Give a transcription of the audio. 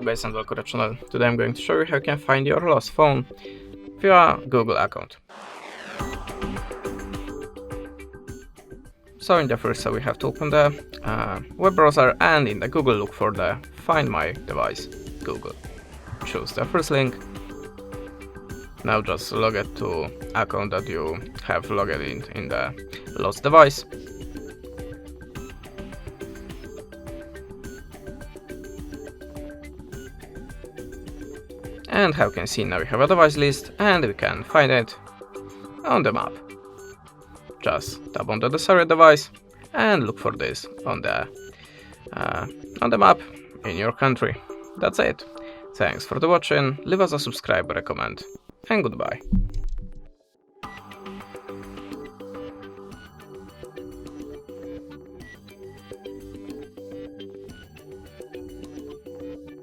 Guys, and welcome to the channel. Today I'm going to show you how you can find your lost phone via Google account. So in the first step we have to open the web browser, and in the Google look for the Find My Device Google. Choose the first link. Now just log it to account that you have logged in the lost device. And how you can see, now we have a device list and we can find it on the map. Just tap on the desired device and look for this on the map in your country. That's it. Thanks for the watching, leave us a subscribe, recommend, and goodbye.